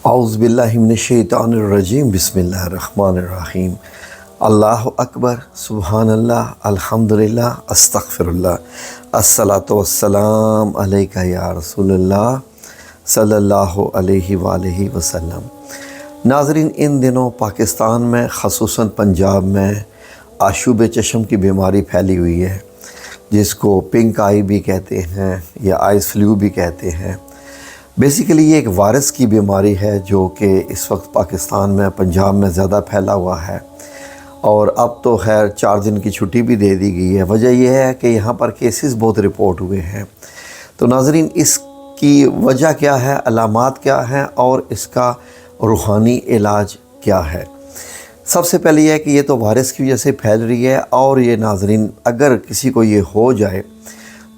اعوذ باللہ من الشیطان الرجیم بسم اللہ الرحمن الرحیم اللہ اکبر سبحان اللہ الحمدللہ استغفر اللہ الصلاۃ والسلام علیک یا رسول اللہ صلی اللہ علیہ وآلہ وسلم۔ ناظرین، ان دنوں پاکستان میں خصوصاً پنجاب میں آشوب چشم کی بیماری پھیلی ہوئی ہے، جس کو پنک آئی بھی کہتے ہیں یا آئس فلو بھی کہتے ہیں۔ بیسیکلی یہ ایک وائرس کی بیماری ہے جو کہ اس وقت پاکستان میں پنجاب میں زیادہ پھیلا ہوا ہے، اور اب تو خیر 4 دن کی چھٹی بھی دے دی گئی ہے۔ وجہ یہ ہے کہ یہاں پر کیسز بہت رپورٹ ہوئے ہیں۔ تو ناظرین، اس کی وجہ کیا ہے، علامات کیا ہیں، اور اس کا روحانی علاج کیا ہے؟ سب سے پہلے یہ ہے کہ یہ تو وائرس کی وجہ سے پھیل رہی ہے، اور یہ ناظرین اگر کسی کو یہ ہو جائے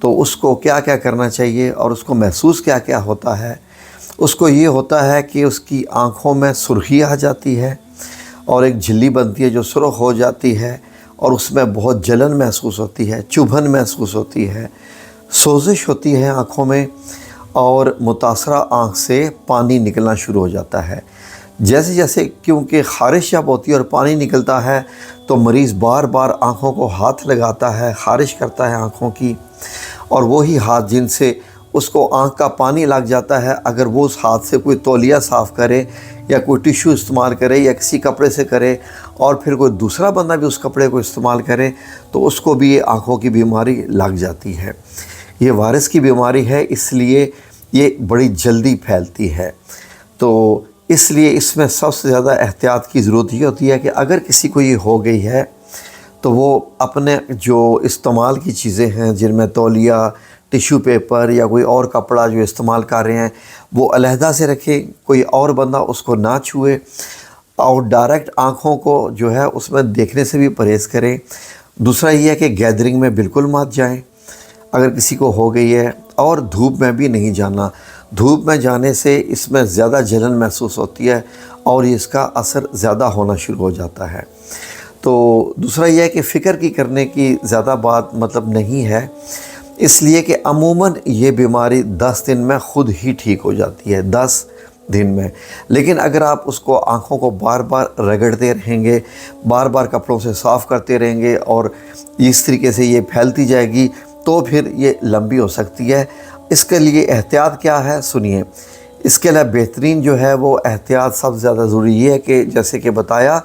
تو اس کو کیا کیا کرنا چاہیے اور اس کو محسوس کیا کیا ہوتا ہے۔ اس کو یہ ہوتا ہے کہ اس کی آنکھوں میں سرخی آ جاتی ہے، اور ایک جھلی بنتی ہے جو سرخ ہو جاتی ہے، اور اس میں بہت جلن محسوس ہوتی ہے، چبھن محسوس ہوتی ہے، سوزش ہوتی ہے آنکھوں میں، اور متاثرہ آنکھ سے پانی نکلنا شروع ہو جاتا ہے۔ جیسے جیسے کیونکہ خارش جب ہوتی ہے اور پانی نکلتا ہے تو مریض بار بار آنکھوں کو ہاتھ لگاتا ہے، خارش کرتا ہے آنکھوں کی، اور وہی ہاتھ جن سے اس کو آنکھ کا پانی لگ جاتا ہے، اگر وہ اس ہاتھ سے کوئی تولیہ صاف کرے یا کوئی ٹیشو استعمال کرے یا کسی کپڑے سے کرے، اور پھر کوئی دوسرا بندہ بھی اس کپڑے کو استعمال کرے، تو اس کو بھی یہ آنکھوں کی بیماری لگ جاتی ہے۔ یہ وائرس کی بیماری ہے، اس لیے یہ بڑی جلدی پھیلتی ہے۔ تو اس لیے اس میں سب سے زیادہ احتیاط کی ضرورت یہ ہوتی ہے کہ اگر کسی کو یہ ہو گئی ہے تو وہ اپنے جو استعمال کی چیزیں ہیں، جن میں تولیہ، ٹیشو پیپر یا کوئی اور کپڑا جو استعمال کر رہے ہیں، وہ علیحدہ سے رکھے، کوئی اور بندہ اس کو نہ چھوئے، اور ڈائریکٹ آنکھوں کو جو ہے اس میں دیکھنے سے بھی پرہیز کریں۔ دوسرا یہ ہے کہ گیدرنگ میں بالکل مت جائیں اگر کسی کو ہو گئی ہے، اور دھوپ میں بھی نہیں جانا۔ دھوپ میں جانے سے اس میں زیادہ جلن محسوس ہوتی ہے، اور اس کا اثر زیادہ ہونا شروع ہو جاتا ہے۔ تو دوسرا یہ ہے کہ فکر کی کرنے کی زیادہ بات نہیں ہے، اس لیے کہ عموماً یہ بیماری 10 دن میں خود ہی ٹھیک ہو جاتی ہے، 10 دن میں۔ لیکن اگر آپ اس کو آنکھوں کو بار بار رگڑتے رہیں گے، بار بار کپڑوں سے صاف کرتے رہیں گے، اور اس طریقے سے یہ پھیلتی جائے گی، تو پھر یہ لمبی ہو سکتی ہے۔ اس کے لیے احتیاط کیا ہے، سنیے۔ اس کے لیے بہترین جو ہے وہ احتیاط سب سے زیادہ ضروری یہ ہے کہ جیسے کہ بتایا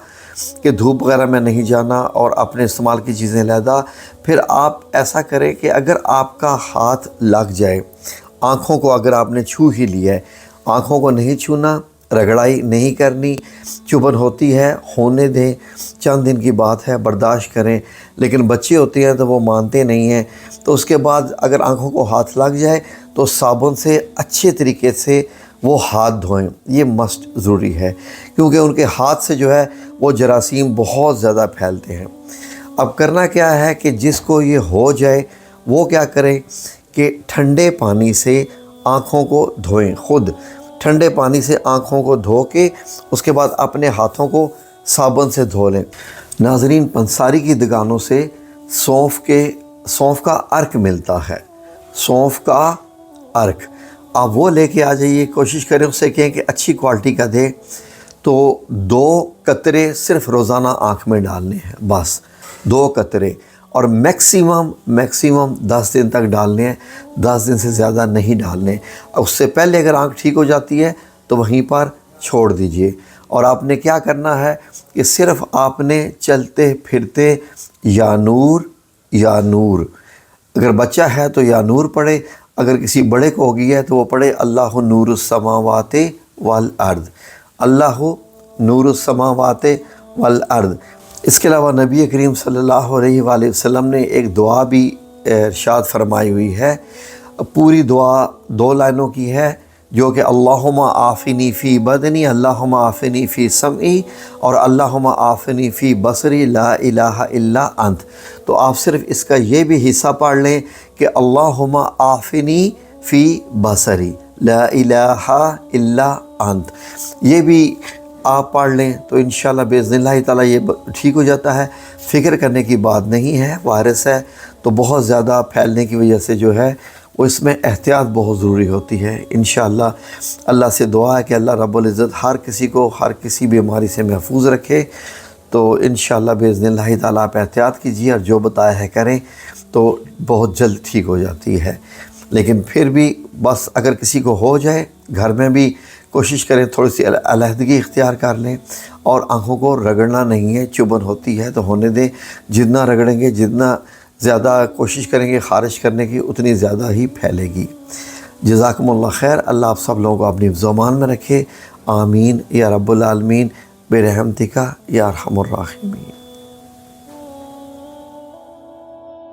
کہ دھوپ وغیرہ میں نہیں جانا، اور اپنے استعمال کی چیزیں علیحدہ۔ پھر آپ ایسا کریں کہ اگر آپ کا ہاتھ لگ جائے، آنکھوں کو اگر آپ نے چھو ہی لیا ہے، آنکھوں کو نہیں چھونا، رگڑائی نہیں کرنی۔ چبھن ہوتی ہے، ہونے دیں، چند دن کی بات ہے، برداشت کریں۔ لیکن بچے ہوتے ہیں تو وہ مانتے نہیں ہیں، تو اس کے بعد اگر آنکھوں کو ہاتھ لگ جائے تو صابن سے اچھے طریقے سے وہ ہاتھ دھوئیں، یہ مسٹ ضروری ہے، کیونکہ ان کے ہاتھ سے جو ہے وہ جراثیم بہت زیادہ پھیلتے ہیں۔ اب کرنا کیا ہے کہ جس کو یہ ہو جائے وہ کیا کرے کہ ٹھنڈے پانی سے آنکھوں کو دھوئیں، خود ٹھنڈے پانی سے آنکھوں کو دھو کے اس کے بعد اپنے ہاتھوں کو صابن سے دھو لیں۔ ناظرین، پنساری کی دکانوں سے سونف کا عرق ملتا ہے، سونف کا عرق، آپ وہ لے کے آ جائیے، کوشش کریں اس سے کہیں کہ اچھی کوالٹی کا دے۔ تو 2 قطرے صرف روزانہ آنکھ میں ڈالنے ہیں، بس 2 قطرے، اور میکسیمم 10 دن تک ڈالنے ہیں، 10 دن سے زیادہ نہیں ڈالنے۔ اس سے پہلے اگر آنکھ ٹھیک ہو جاتی ہے تو وہیں پر چھوڑ دیجئے۔ اور آپ نے کیا کرنا ہے کہ صرف آپ نے چلتے پھرتے یا نور یا نور، اگر بچہ ہے تو یا نور پڑھے، اگر کسی بڑے کو ہو گئی ہے تو وہ پڑھے اللہ نور السماوات والارض، اللہ نور السماوات والارض۔ اس کے علاوہ نبی کریم صلی اللہ علیہ وآلہ وسلم نے ایک دعا بھی ارشاد فرمائی ہوئی ہے۔ پوری دعا 2 لائنوں کی ہے، جو کہ اللہم عافنی فی بدنی، اللہم عافنی فی سمعی، اور اللہم عافنی فی بصری، لا الہ الا انت۔ تو آپ صرف اس کا یہ بھی حصہ پڑھ لیں کہ اللہم عافنی فی بصری، لا الہ الا انت، یہ بھی آپ پڑھ لیں تو انشاءاللہ باذن اللہ تعالیٰ یہ ٹھیک ہو جاتا ہے۔ فکر کرنے کی بات نہیں ہے، وائرس ہے تو بہت زیادہ پھیلنے کی وجہ سے جو ہے وہ اس میں احتیاط بہت ضروری ہوتی ہے۔ انشاءاللہ اللہ سے دعا ہے کہ اللہ رب العزت ہر کسی کو ہر کسی بیماری سے محفوظ رکھے۔ تو انشاءاللہ باذن اللہ تعالیٰ آپ احتیاط کیجیے اور جو بتایا ہے کریں تو بہت جلد ٹھیک ہو جاتی ہے۔ لیکن پھر بھی بس اگر کسی کو ہو جائے گھر میں بھی کوشش کریں تھوڑی سی علیحدگی اختیار کر لیں، اور آنکھوں کو رگڑنا نہیں ہے، چبھن ہوتی ہے تو ہونے دیں، جتنا رگڑیں گے جتنا زیادہ کوشش کریں گے خارج کرنے کی اتنی زیادہ ہی پھیلے گی۔ جزاکم اللہ خیر، اللہ آپ سب لوگوں کو اپنی حفظ و امان میں رکھے، آمین یا رب العالمین برحمتک یا ارحم الراحمین۔